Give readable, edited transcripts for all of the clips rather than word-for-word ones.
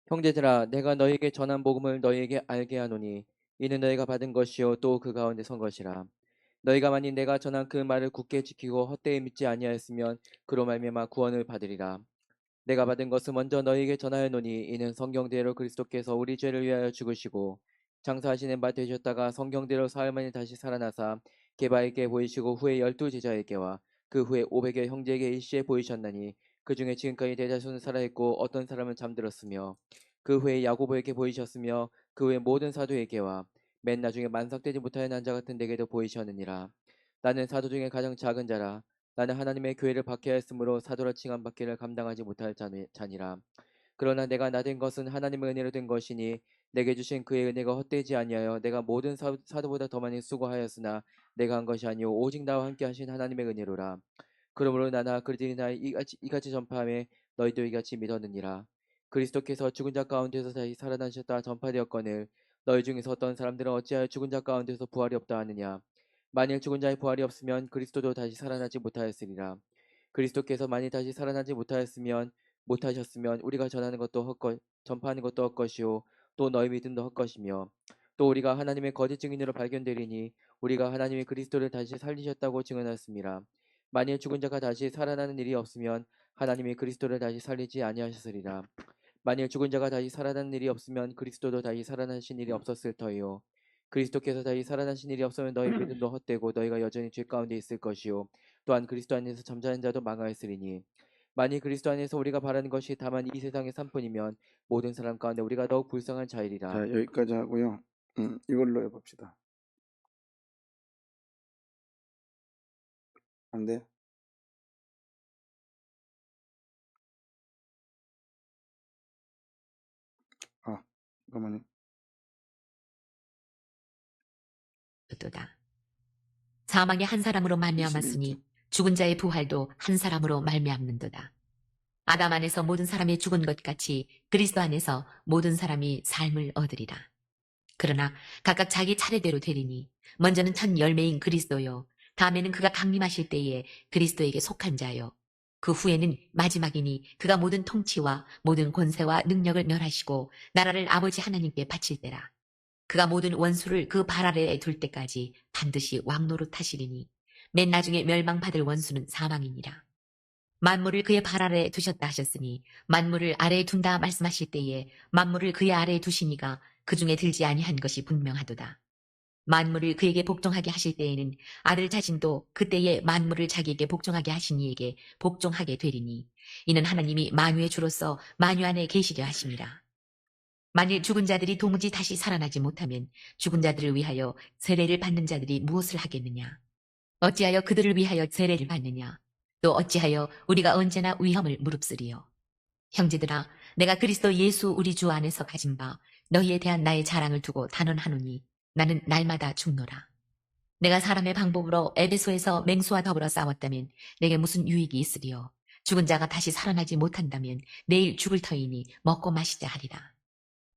형제들아, 내가 너희에게 전한 복음을 너희에게 알게 하노니 이는 너희가 받은 것이요 또 그 가운데 선 것이라. 너희가 만일 내가 전한 그 말을 굳게 지키고 헛되이 믿지 아니하였으면 그로 말미암아 구원을 받으리라. 내가 받은 것을 먼저 너희에게 전하였노니 이는 성경대로 그리스도께서 우리 죄를 위하여 죽으시고 장사하시는 바 되셨다가 성경대로 사흘 만에 다시 살아나사 게바에게 보이시고 후에 12제자에게와 그 후에 500여 형제에게 일시에 보이셨나니 그 중에 지금까지 대다수는 살아있고 어떤 사람은 잠들었으며 그 후에 야고보에게 보이셨으며 그 후에 모든 사도에게와 맨 나중에 만삭되지 못하여 난 자 같은 내게도 보이셨느니라. 나는 사도 중에 가장 작은 자라. 나는 하나님의 교회를 박해하였으므로 사도라 칭함 받기를 감당하지 못할 자니라. 그러나 내가 나된 것은 하나님의 은혜로 된 것이니 내게 주신 그의 은혜가 헛되지 아니하여 내가 모든 사도보다 더 많이 수고하였으나 내가 한 것이 아니오 오직 나와 함께 하신 하나님의 은혜로라. 그러므로 나나 그들이나 이같이 전파함에 너희도 이같이 믿었느니라. 그리스도께서 죽은 자 가운데서 다시 살아나셨다 전파되었거늘 너희 중에서 어떤 사람들은 어찌하여 죽은 자 가운데서 부활이 없다 하느냐. 만일 죽은 자의 부활이 없으면 그리스도도 다시 살아나지 못하였으리라. 그리스도께서 만일 다시 살아나지 못하셨으면 우리가 전파하는 것도 헛것이요 또 너희 믿음도 헛것이며 또 우리가 하나님의 거짓 증인으로 발견되리니 우리가 하나님이 그리스도를 다시 살리셨다고 증언하였습니다. 만일 죽은 자가 다시 살아나는 일이 없으면 하나님이 그리스도를 다시 살리지 아니하셨으리라. 만일 죽은 자가 다시 살아나는 일이 없으면 그리스도도 다시 살아나신 일이 없었을 터이요. 그리스도께서 다시 살아나신 일이 없으면 너희 믿음도 헛되고 너희가 여전히 죄 가운데 있을 것이요. 또한 그리스도 안에서 잠자는 자도 망하였으리니. 만일 그리스도 안에서 우리가 바라는 것이 다만 이 세상의 산뿐이면 모든 사람 가운데 우리가 더욱 불쌍한 자이리라. 자, 여기까지 하고요. 이걸로 해봅시다. 안 돼? 잠깐만요. 도다. 사망이 한 사람으로 21절. 말미암았으니 죽은 자의 부활도 한 사람으로 말미암는도다. 아담 안에서 모든 사람이 죽은 것 같이 그리스도 안에서 모든 사람이 삶을 얻으리라. 그러나 각각 자기 차례대로 되리니 먼저는 첫 열매인 그리스도요 다음에는 그가 강림하실 때에 그리스도에게 속한 자요 그 후에는 마지막이니 그가 모든 통치와 모든 권세와 능력을 멸하시고 나라를 아버지 하나님께 바칠 때라. 그가 모든 원수를 그 발 아래에 둘 때까지 반드시 왕노릇 하시리니 맨 나중에 멸망받을 원수는 사망이니라. 만물을 그의 발 아래에 두셨다 하셨으니 만물을 아래에 둔다 말씀하실 때에 만물을 그의 아래에 두시니가 그 중에 들지 아니한 것이 분명하도다. 만물을 그에게 복종하게 하실 때에는 아들 자신도 그때에 만물을 자기에게 복종하게 하신 이에게 복종하게 되리니 이는 하나님이 만유의 주로서 만유 안에 계시려 하심이라. 만일 죽은 자들이 도무지 다시 살아나지 못하면 죽은 자들을 위하여 세례를 받는 자들이 무엇을 하겠느냐? 어찌하여 그들을 위하여 세례를 받느냐? 또 어찌하여 우리가 언제나 위험을 무릅쓰리요? 형제들아, 내가 그리스도 예수 우리 주 안에서 가진 바 너희에 대한 나의 자랑을 두고 단언하노니 나는 날마다 죽노라. 내가 사람의 방법으로 에베소에서 맹수와 더불어 싸웠다면 내게 무슨 유익이 있으리요? 죽은 자가 다시 살아나지 못한다면 내일 죽을 터이니 먹고 마시자 하리라.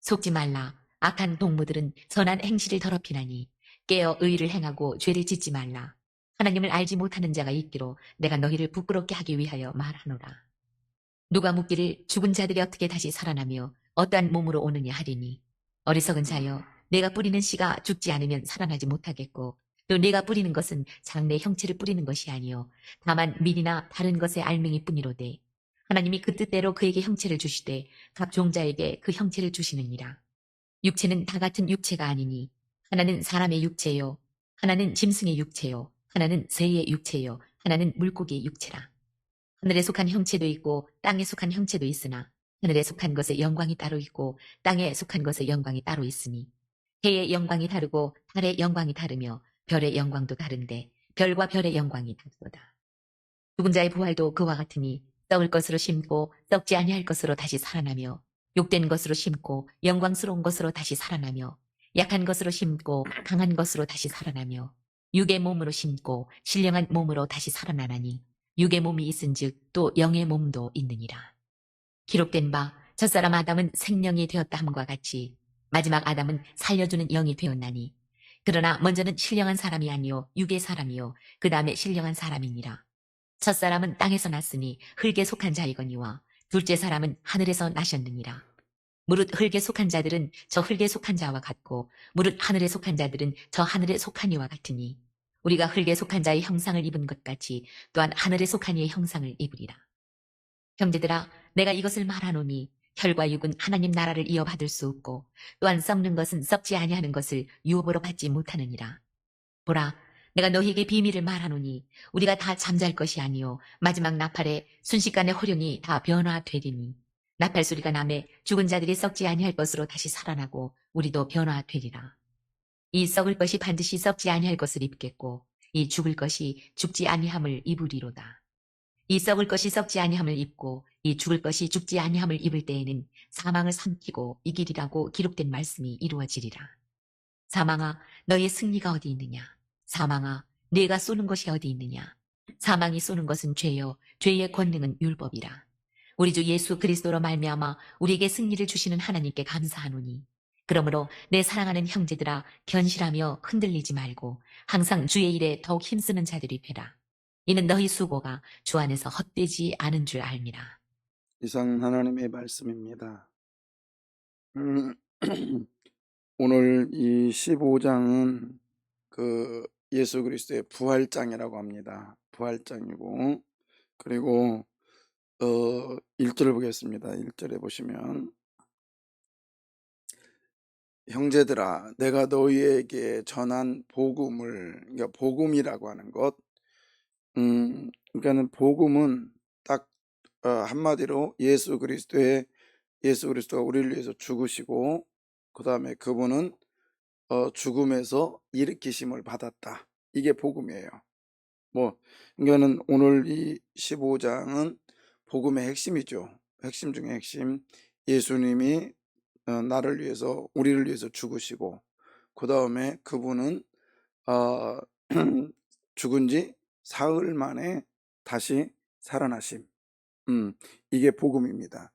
속지 말라. 악한 동무들은 선한 행실을 더럽히나니 깨어 의를 행하고 죄를 짓지 말라. 하나님을 알지 못하는 자가 있기로 내가 너희를 부끄럽게 하기 위하여 말하노라. 누가 묻기를 죽은 자들이 어떻게 다시 살아나며 어떠한 몸으로 오느냐 하리니 어리석은 자여 내가 뿌리는 씨가 죽지 않으면 살아나지 못하겠고 또 내가 뿌리는 것은 장래 형체를 뿌리는 것이 아니요 다만 밀이나 다른 것의 알맹이 뿐이로되 하나님이 그 뜻대로 그에게 형체를 주시되 각 종자에게 그 형체를 주시느니라. 육체는 다 같은 육체가 아니니 하나는 사람의 육체요 하나는 짐승의 육체요 하나는 새의 육체요 하나는 물고기의 육체라. 하늘에 속한 형체도 있고 땅에 속한 형체도 있으나 하늘에 속한 것의 영광이 따로 있고 땅에 속한 것의 영광이 따로 있으니 해의 영광이 다르고 달의 영광이 다르며 별의 영광도 다른데 별과 별의 영광이 다르도다. 죽은 자의 부활도 그와 같으니 썩을 것으로 심고 썩지 아니할 것으로 다시 살아나며 욕된 것으로 심고 영광스러운 것으로 다시 살아나며 약한 것으로 심고 강한 것으로 다시 살아나며 육의 몸으로 심고 신령한 몸으로 다시 살아나나니 육의 몸이 있은즉 또 영의 몸도 있느니라. 기록된 바 첫사람 아담은 생명이 되었다 함과 같이 마지막 아담은 살려주는 영이 되었나니 그러나 먼저는 신령한 사람이 아니요 육의 사람이요 그 다음에 신령한 사람이니라. 첫사람은 땅에서 났으니 흙에 속한 자이거니와 둘째 사람은 하늘에서 나셨느니라. 무릇 흙에 속한 자들은 저 흙에 속한 자와 같고 무릇 하늘에 속한 자들은 저 하늘에 속한 이와 같으니 우리가 흙에 속한 자의 형상을 입은 것 같이 또한 하늘에 속한 이의 형상을 입으리라. 형제들아, 내가 이것을 말하노니 혈과 육은 하나님 나라를 이어받을 수 없고 또한 썩는 것은 썩지 아니하는 것을 유업으로 받지 못하느니라. 보라, 내가 너희에게 비밀을 말하노니 우리가 다 잠잘 것이 아니요 마지막 나팔에 순식간에 호련히 다 변화되리니 나팔 소리가 나매 죽은 자들이 썩지 아니할 것으로 다시 살아나고 우리도 변화되리라. 이 썩을 것이 반드시 썩지 아니할 것을 입겠고 이 죽을 것이 죽지 아니함을 입으리로다. 이 썩을 것이 썩지 아니함을 입고 이 죽을 것이 죽지 아니함을 입을 때에는 사망을 삼키고 이기리라고 기록된 말씀이 이루어지리라. 사망아, 너의 승리가 어디 있느냐? 사망아, 네가 쏘는 것이 어디 있느냐? 사망이 쏘는 것은 죄요, 죄의 권능은 율법이라. 우리 주 예수 그리스도로 말미암아 우리에게 승리를 주시는 하나님께 감사하노니. 그러므로 내 사랑하는 형제들아, 견실하며 흔들리지 말고 항상 주의 일에 더욱 힘쓰는 자들이 되라. 이는 너희 수고가 주 안에서 헛되지 않은 줄 알미라. 이상 하나님의 말씀입니다. 오늘 이 15장은 그 예수 그리스도의 부활장이라고 합니다. 부활장이고, 그리고 1절을 보겠습니다. 1절에 보시면, 형제들아 내가 너희에게 전한 복음을, 그러니까 복음이라고 하는 것, 그러니까는 복음은 딱 한마디로 예수 그리스도가 우리를 위해서 죽으시고 그 다음에 그분은 죽음에서 일으키심을 받았다. 이게 복음이에요. 그러니까는 오늘 이 15장은 복음의 핵심이죠. 핵심 중에 핵심. 예수님이 나를 위해서, 우리를 위해서 죽으시고 그 다음에 그분은 죽은 지 사흘 만에 다시 살아나심. 이게 복음입니다.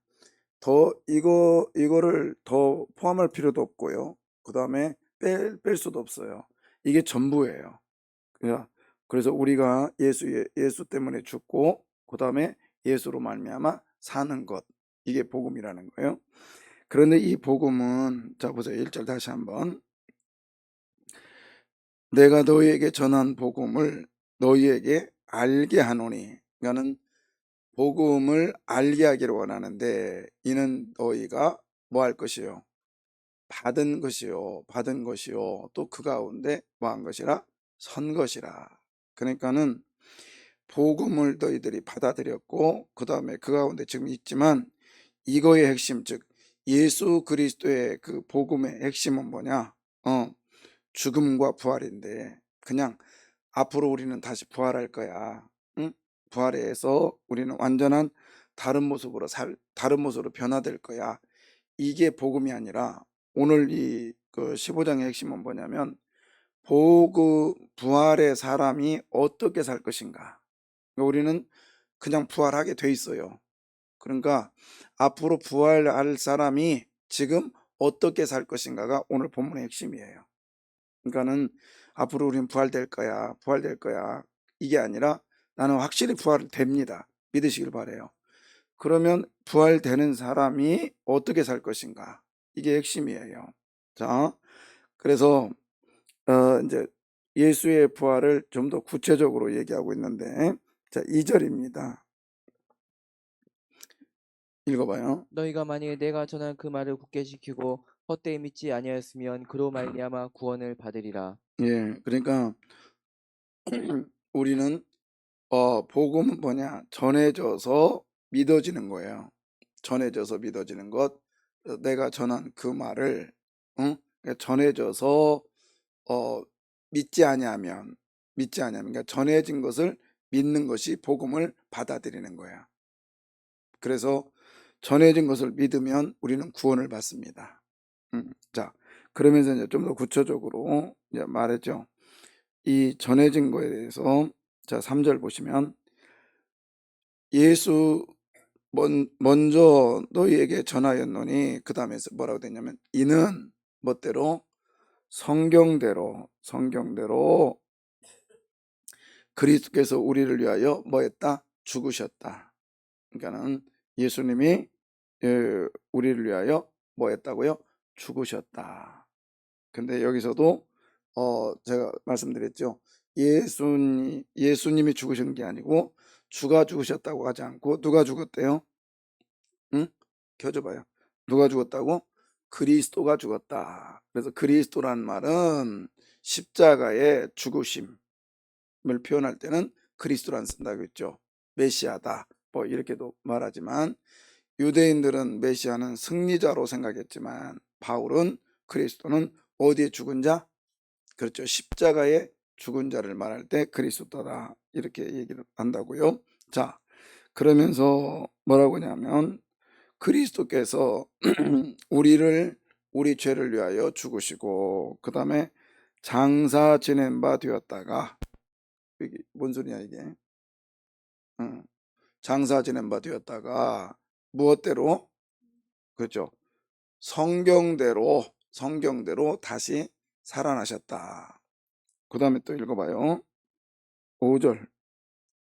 이거를 더 포함할 필요도 없고요. 그 다음에 뺄 수도 없어요. 이게 전부예요. 그래서 우리가 예수 때문에 죽고 그 다음에 예수로 말미암아 사는 것, 이게 복음이라는 거예요. 그런데 이 복음은, 자 보세요. 1절 다시 한번. 내가 너희에게 전한 복음을 너희에게 알게 하노니. 그러니까는 복음을 알게 하기를 원하는데 이는 너희가 뭐 할 것이요? 받은 것이요. 또 그 가운데 뭐 한 것이라? 선 것이라. 그러니까는 복음을 너희들이 받아들였고 그 다음에 그 가운데 지금 있지만 이거의 핵심, 즉 예수 그리스도의 그 복음의 핵심은 뭐냐? 죽음과 부활인데, 그냥 앞으로 우리는 다시 부활할 거야. 응? 부활해서 우리는 완전한 다른 모습으로 다른 모습으로 변화될 거야. 이게 복음이 아니라 오늘 이 그 15장의 핵심은 뭐냐면 부활의 사람이 어떻게 살 것인가. 우리는 그냥 부활하게 돼 있어요. 그러니까 앞으로 부활할 사람이 지금 어떻게 살 것인가가 오늘 본문의 핵심이에요. 그러니까는 앞으로 우리는 부활될 거야, 이게 아니라 나는 확실히 부활됩니다. 믿으시길 바래요. 그러면 부활되는 사람이 어떻게 살 것인가, 이게 핵심이에요. 자, 그래서 이제 예수의 부활을 좀 더 구체적으로 얘기하고 있는데, 자 2절입니다. 읽어봐요. 너희가 만일 내가 전한 그 말을 굳게 지키고 헛되이 믿지 아니하였으면 그로 말미암아 구원을 받으리라. 예, 그러니까 우리는 복음은 뭐냐? 전해져서 믿어지는 거예요. 전해져서 믿어지는 것. 내가 전한 그 말을 그러니까 전해져서 믿지 아니하면, 그러니까 전해진 것을 믿는 것이 복음을 받아들이는 거야. 그래서 전해진 것을 믿으면 우리는 구원을 받습니다. 자, 그러면서 이제 좀 더 구체적으로 이제 말했죠. 이 전해진 거에 대해서, 자 3절 보시면, 예수 먼저 너희에게 전하였노니, 그 다음에 뭐라고 되냐면 이는 멋대로 성경대로 그리스도께서 우리를 위하여 뭐했다? 죽으셨다. 그러니까는 예수님이 우리를 위하여 뭐 했다고요? 죽으셨다. 근데 여기서도 제가 말씀드렸죠. 예수님이 죽으신 게 아니고 주가 죽으셨다고 하지 않고 누가 죽었대요? 응? 켜줘봐요. 누가 죽었다고? 그리스도가 죽었다. 그래서 그리스도란 말은 십자가의 죽으심을 표현할 때는 그리스도란 쓴다고 했죠. 메시아다. 뭐 이렇게도 말하지만 유대인들은 메시아는 승리자로 생각했지만 바울은 그리스도는 어디에 죽은 자? 그렇죠. 십자가에 죽은 자를 말할 때 그리스도다. 이렇게 얘기를 한다고요. 자, 그러면서 뭐라고 하냐면 그리스도께서 우리 죄를 위하여 죽으시고 그 다음에 장사 지낸 바 되었다가 이게 뭔 소리야 이게? 장사 지낸 바 되었다가 무엇대로? 그렇죠. 성경대로 다시 살아나셨다. 그 다음에 또 읽어봐요. 5절.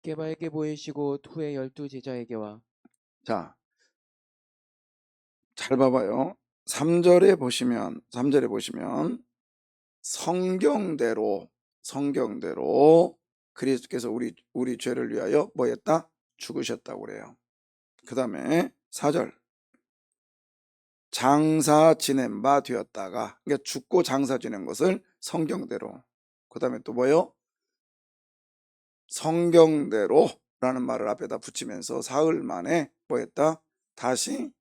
게바에게 보이시고 후에 12제자에게와 자, 잘 봐봐요. 3절에 보시면 성경대로 그리스도께서 우리 죄를 위하여 뭐 했다? 죽으셨다고 그래요. 그 다음에 4절. 장사 지낸 바 되었다가, 그러니까 죽고 장사 지낸 것을 성경대로. 그 다음에 또 뭐요? 성경대로라는 말을 앞에다 붙이면서 사흘 만에 뭐 했다? 다시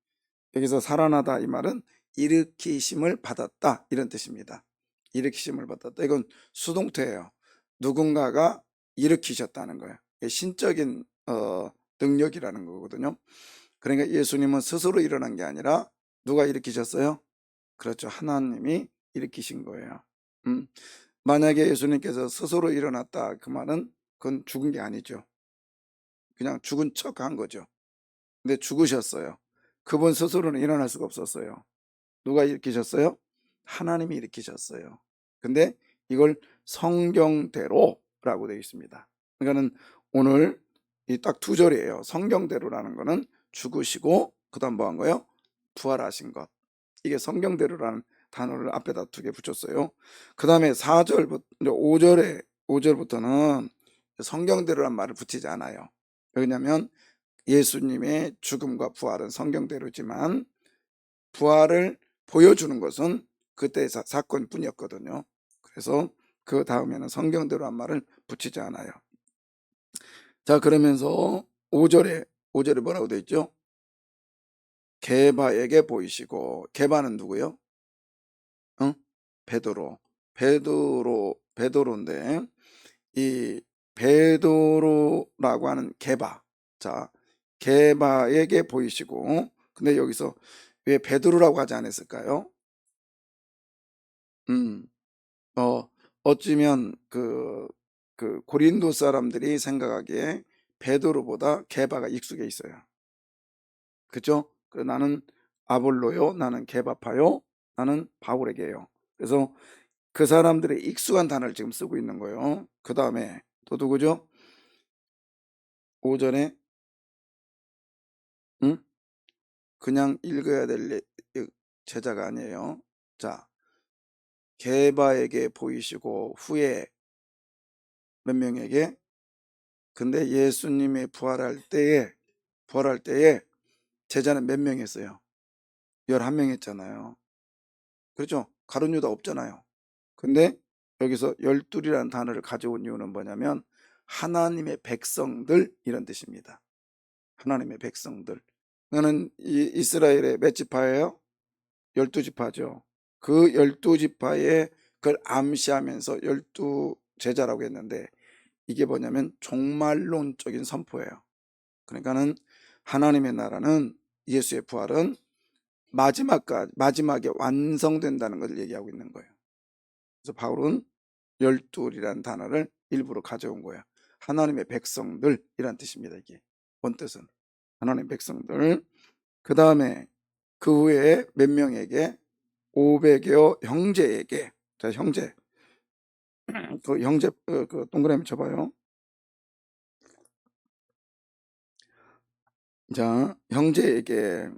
여기서 살아나다 이 말은 일으키심을 받았다 이런 뜻입니다. 일으키심을 받았다. 이건 수동태예요. 누군가가 일으키셨다는 거예요. 이게 신적인 능력이라는 거거든요. 그러니까 예수님은 스스로 일어난 게 아니라 누가 일으키셨어요? 그렇죠. 하나님이 일으키신 거예요. 만약에 예수님께서 스스로 일어났다 그 말은 그건 죽은 게 아니죠. 그냥 죽은 척 한 거죠. 근데 죽으셨어요. 그분 스스로는 일어날 수가 없었어요. 누가 일으키셨어요? 하나님이 일으키셨어요. 근데 이걸 성경대로라고 되어 있습니다. 그러니까는 오늘 이 딱 2절이에요. 성경대로라는 거는 죽으시고 그다음 뭐 한 거예요? 부활하신 것. 이게 성경대로라는 단어를 앞에다 2개 붙였어요. 그 다음에 4절부터 5절부터는 성경대로란 말을 붙이지 않아요. 왜냐하면 예수님의 죽음과 부활은 성경대로지만 부활을 보여주는 것은 그때의 사건뿐이었거든요. 그래서 그 다음에는 성경대로 한 말을 붙이지 않아요. 자, 그러면서 5절에 뭐라고 되어 있죠? 게바에게 보이시고, 게바는 누구요? 베드로인데 이 베드로라고 하는 게바. 자, 게바에게 보이시고, 근데 여기서 왜 베드로라고 하지 않았을까요? 어찌면 그 고린도 사람들이 생각하기에 베드로보다 게바가 익숙해 있어요. 그죠? 나는 아볼로요, 나는 게바파요, 나는 바울에게요. 그래서 그 사람들의 익숙한 단어를 지금 쓰고 있는 거예요. 그 다음에 또 누구죠? 5절에 그냥 읽어야 될 제자가 아니에요. 자, 게바에게 보이시고 후에 몇 명에게? 근데 예수님이 부활할 때에 제자는 몇 명 했어요? 11명 했잖아요. 그렇죠? 가룟 유다 없잖아요. 근데 여기서 12이라는 단어를 가져온 이유는 뭐냐면 하나님의 백성들 이런 뜻입니다. 하나님의 백성들. 너는 이스라엘의 몇 지파예요? 12지파죠. 그 12지파에 그걸 암시하면서 12제자라고 했는데 이게 뭐냐면 종말론적인 선포예요. 그러니까는 하나님의 나라는 예수의 부활은 마지막에 완성된다는 것을 얘기하고 있는 거예요. 그래서 바울은 12이라는 단어를 일부러 가져온 거예요. 하나님의 백성들이란 뜻입니다. 이게 원뜻은 하나님의 백성들. 그 다음에 그 후에 몇 명에게? 500여 형제에게. 자, 형제. 그 형제 그 동그라미 쳐봐요. 자, 형제에게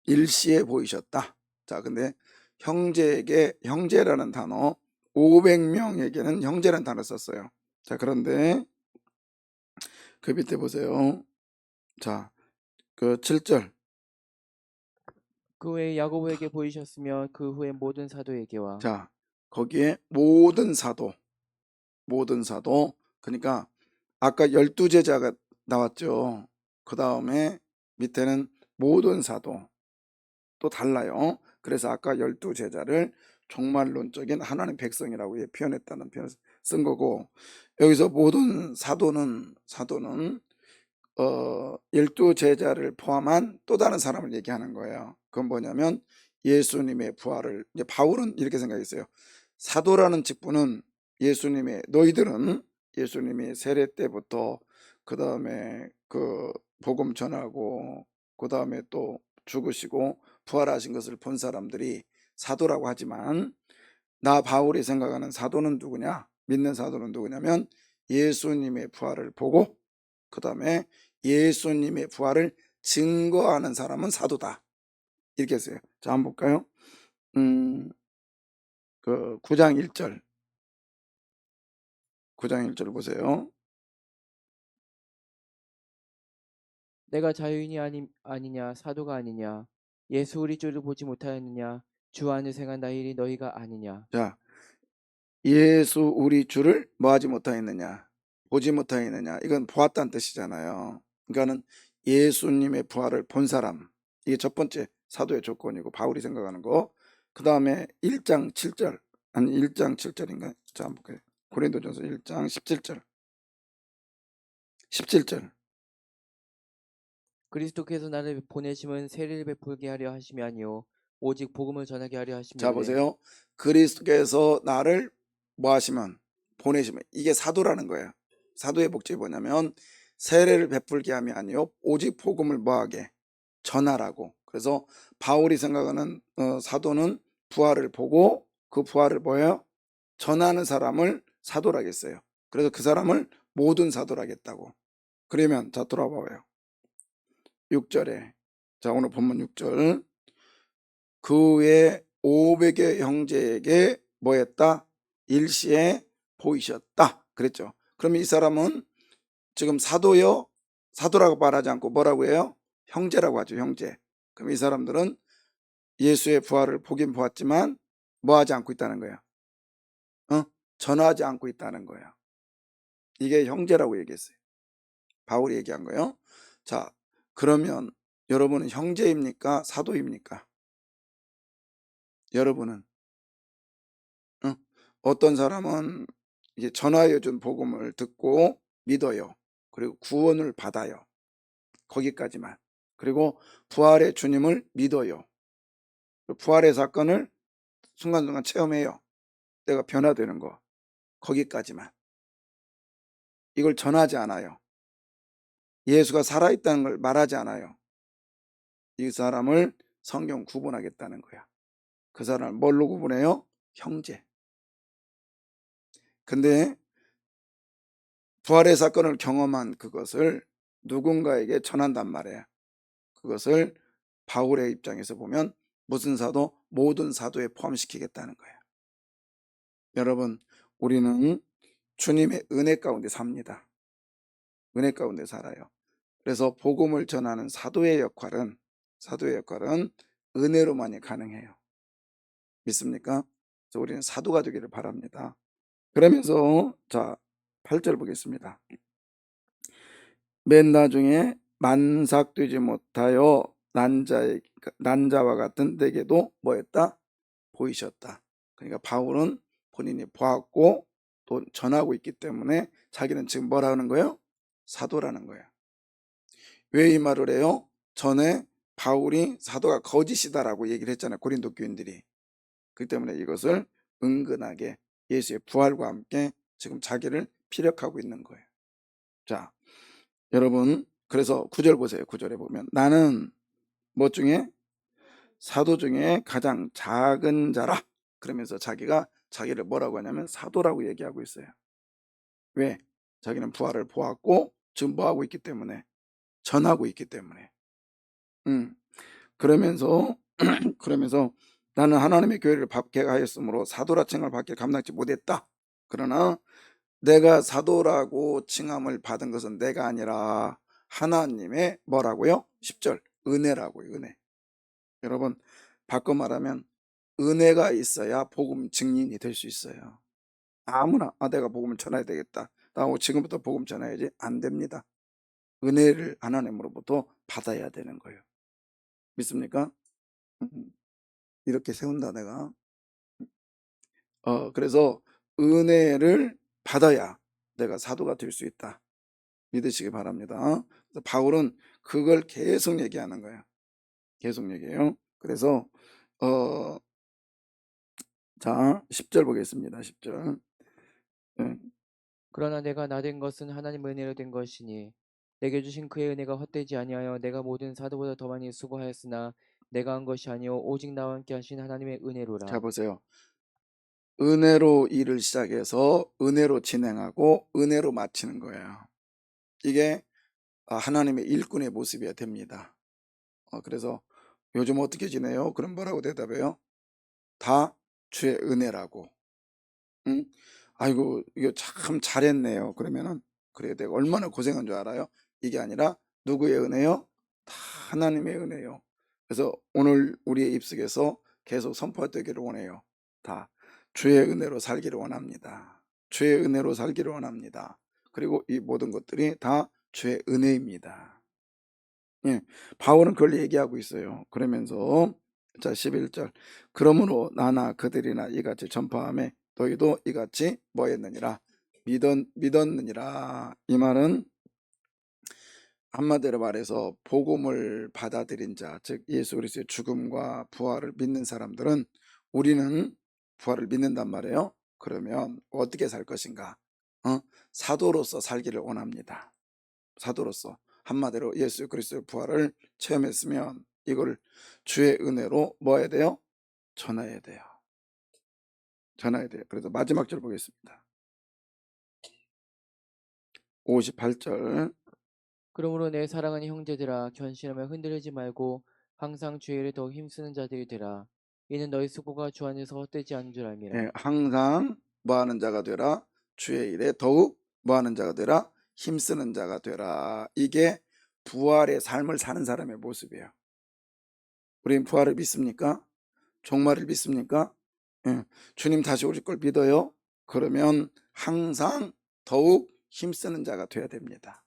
일시에 보이셨다. 자, 근데 형제에게 형제라는 단어, 500명에게는 형제라는 단어 썼어요. 자, 그런데 그 밑에 보세요. 자, 그 7절. 그 외에 야고보에게 보이셨으며 그 후에 모든 사도에게와 자, 거기에 모든 사도, 모든 사도. 그러니까 아까 12제자가 나왔죠. 그 다음에 밑에는 모든 사도. 또 달라요. 그래서 아까 12제자를 종말론적인 하나님 백성이라고 표현했다는 표현을 쓴 거고, 여기서 모든 사도는 12제자를 포함한 또 다른 사람을 얘기하는 거예요. 그건 뭐냐면 예수님의 부활을, 이제 바울은 이렇게 생각했어요. 사도라는 직분은 너희들은 예수님이 세례 때부터 그 다음에 그 복음 전하고 그 다음에 또 죽으시고 부활하신 것을 본 사람들이 사도라고 하지만, 나 바울이 생각하는 사도는 누구냐, 믿는 사도는 누구냐면 예수님의 부활을 보고 그 다음에 예수님의 부활을 증거하는 사람은 사도다, 이렇게 했어요. 자, 한번 볼까요? 그 9장 1절 9장 1절 보세요. 내가 자유인이 아니냐 사도가 아니냐 예수 우리 주를 보지 못하였느냐 주 안에 생한 나일이 너희가 아니냐. 자, 예수 우리 주를 뭐하지 못하였느냐, 보지 못하였느냐, 이건 보았다는 뜻이잖아요. 그러니까는 예수님의 부활을 본 사람, 이게 첫 번째 사도의 조건이고 바울이 생각하는 거. 그 다음에 1장 7절, 아니 1장 7절인가? 자, 한번 볼까요? 고린도전서 1장 17절. 그리스도께서 나를 보내심은 세례를 베풀게 하려 하심이 아니요 오직 복음을 전하게 하려 자, 하심이오되. 보세요. 그리스도께서 나를 뭐 하시면, 보내시면, 이게 사도라는 거예요. 사도의 목적이 뭐냐면 세례를 베풀게 함이 아니요 오직 복음을 뭐하게, 전하라고. 그래서 바울이 생각하는 사도는 부활을 보고 그 부활을 뭐예요? 전하는 사람을 사도라겠어요. 그래서 그 사람을 모든 사도라겠다고. 그러면 자, 돌아봐요. 6절에, 자, 오늘 본문 6절. 그 외에 500의 형제에게 뭐 했다? 일시에 보이셨다 그랬죠. 그럼 이 사람은 지금 사도라고 말하지 않고 뭐라고 해요? 형제라고 하죠. 형제. 그럼 이 사람들은 예수의 부활을 보긴 보았지만 뭐 하지 않고 있다는 거야? 전하지 않고 있다는 거야. 이게 형제라고 얘기했어요. 바울이 얘기한 거예요. 자, 그러면 여러분은 형제입니까? 사도입니까? 여러분은 어떤 사람은 이게 전하여 준 복음을 듣고 믿어요. 그리고 구원을 받아요. 거기까지만. 그리고 부활의 주님을 믿어요. 부활의 사건을 순간순간 체험해요. 내가 변화되는 거. 거기까지만. 이걸 전하지 않아요. 예수가 살아있다는 걸 말하지 않아요. 이 사람을 성경 구분하겠다는 거야. 그 사람을 뭘로 구분해요? 형제. 근데 부활의 사건을 경험한 그것을 누군가에게 전한단 말이에요. 그것을 바울의 입장에서 보면 무슨 사도? 모든 사도에 포함시키겠다는 거예요. 여러분, 우리는 주님의 은혜 가운데 삽니다. 은혜 가운데 살아요. 그래서 복음을 전하는 사도의 역할은 은혜로만이 가능해요. 믿습니까? 그래서 우리는 사도가 되기를 바랍니다. 그러면서 자, 8절 보겠습니다. 맨 나중에 만삭되지 못하여 난자와 같은 내게도 뭐했다? 보이셨다. 그러니까 바울은 본인이 보았고 또 전하고 있기 때문에 자기는 지금 뭐라 하는 거예요? 사도라는 거예요. 왜 이 말을 해요? 전에 바울이 사도가 거짓이다라고 얘기를 했잖아요. 고린도 교인들이. 그렇기 때문에 이것을 은근하게 예수의 부활과 함께 지금 자기를 피력하고 있는 거예요. 자, 여러분, 그래서 9절 보세요. 9절에 보면 나는 뭐 중에? 사도 중에 가장 작은 자라. 그러면서 자기가 자기를 뭐라고 하냐면 사도라고 얘기하고 있어요. 왜? 자기는 부활을 보았고 지금 뭐 하고 있기 때문에, 전하고 있기 때문에. 그러면서 나는 하나님의 교회를 박해하였으므로 사도라 칭함을 받기를 감당치 못했다. 그러나 내가 사도라고 칭함을 받은 것은 내가 아니라 하나님의 뭐라고요? 10절 은혜라고요. 은혜. 여러분 바꿔 말하면 은혜가 있어야 복음 증인이 될 수 있어요. 아무나 내가 복음을 전해야 되겠다, 나 지금부터 복음 전해야지, 안 됩니다. 은혜를 하나님으로부터 받아야 되는 거예요. 믿습니까? 이렇게 세운다 내가. 그래서 은혜를 받아야 내가 사도가 될 수 있다, 믿으시기 바랍니다. 그래서 바울은 그걸 계속 얘기하는 거예요. 계속 얘기해요. 그래서 자 10절 보겠습니다. 10절. 그러나 내가 나 된 것은 하나님 은혜로 된 것이니 내게 주신 그의 은혜가 헛되지 아니하여 내가 모든 사도보다 더 많이 수고하였으나 내가 한 것이 아니요 오직 나와 함께 하신 하나님의 자 은혜로라. 보세요. 은혜로 일을 시작해서 은혜로 진행하고 은혜로 마치는 거예요. 이게 하나님의 일꾼의 모습이어야 됩니다. 그래서 요즘 어떻게 지내요? 그럼 뭐라고 대답해요? 다 주의 은혜라고. 응? 아이고 이거 참 잘했네요. 그러면은 그래 내가 얼마나 고생한 줄 알아요? 이게 아니라 누구의 은혜요? 다 하나님의 은혜요. 그래서 오늘 우리의 입속에서 계속 선포되기를 원해요. 다 주의 은혜로 살기를 원합니다. 주의 은혜로 살기를 원합니다. 그리고 이 모든 것들이 다 주의 은혜입니다. 예, 바울은 그걸 얘기하고 있어요. 그러면서 자 11절 그러므로 나나 그들이나 이같이 전파함에 너희도 이같이 뭐 했느니라? 믿었느니라. 이 말은 한마디로 말해서 복음을 받아들인 자, 즉 예수 그리스도의 죽음과 부활을 믿는 사람들은 우리는 부활을 믿는단 말이에요. 그러면 어떻게 살 것인가? 사도로서 살기를 원합니다. 사도로서 한마디로 예수 그리스도의 부활을 체험했으면 이걸 주의 은혜로 뭐 해야 돼요? 전해야 돼요. 전해야 돼요. 그래서 마지막 절 보겠습니다. 58절. 그러므로 내 사랑하는 형제들아 견신하며 흔들리지 말고 항상 주의 일에 더욱 힘쓰는 자들이 되라. 이는 너희 수고가 주 안에서 헛되지 않은 줄 알미라. 항상 뭐하는 자가 되라? 주의 일에 더욱 뭐하는 자가 되라? 힘쓰는 자가 되라. 이게 부활의 삶을 사는 사람의 모습이에요. 우리는 부활을 믿습니까? 종말을 믿습니까? 주님 다시 오실 걸 믿어요? 그러면 항상 더욱 힘쓰는 자가 돼야 됩니다.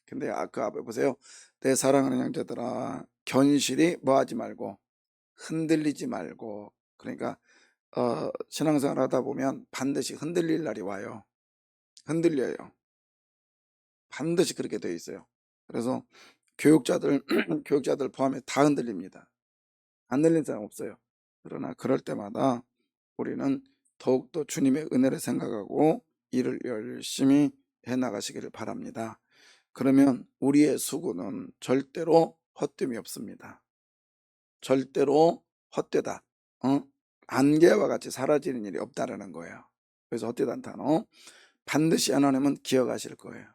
근데 아까 앞에 보세요. 내 사랑하는 형제들아 견실이 뭐하지 말고 흔들리지 말고. 그러니까 신앙생활 하다 보면 반드시 흔들릴 날이 와요. 흔들려요. 반드시 그렇게 되어 있어요. 그래서 교육자들 교육자들 포함해 다 흔들립니다. 안 흔들린 사람 없어요. 그러나 그럴 때마다 우리는 더욱더 주님의 은혜를 생각하고 일을 열심히 해나가시기를 바랍니다. 그러면 우리의 수고는 절대로 헛됨이 없습니다. 절대로 헛되다, 안개와 같이 사라지는 일이 없다라는 거예요. 그래서 헛되다는 단어 반드시 하나님은 기억하실 거예요.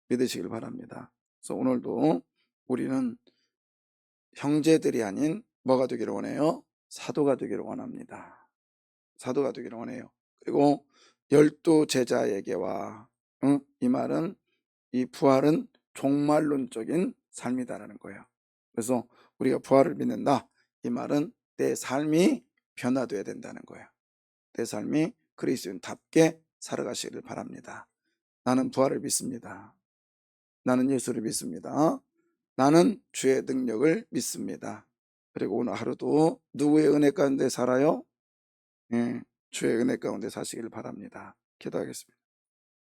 믿으시길 바랍니다. 그래서 오늘도 우리는 형제들이 아닌 뭐가 되기를 원해요? 사도가 되기를 원합니다. 사도가 되기를 원해요. 그리고 12 제자에게와 이 말은 이 부활은 종말론적인 삶이다라는 거예요. 그래서 우리가 부활을 믿는다, 이 말은 내 삶이 변화되어야 된다는 거예요. 내 삶이 그리스도인답게 살아가시기를 바랍니다. 나는 부활을 믿습니다. 나는 예수를 믿습니다. 나는 주의 능력을 믿습니다. 그리고 오늘 하루도 누구의 은혜 가운데 살아요? 주의 은혜 가운데 사시기를 바랍니다. 기도하겠습니다.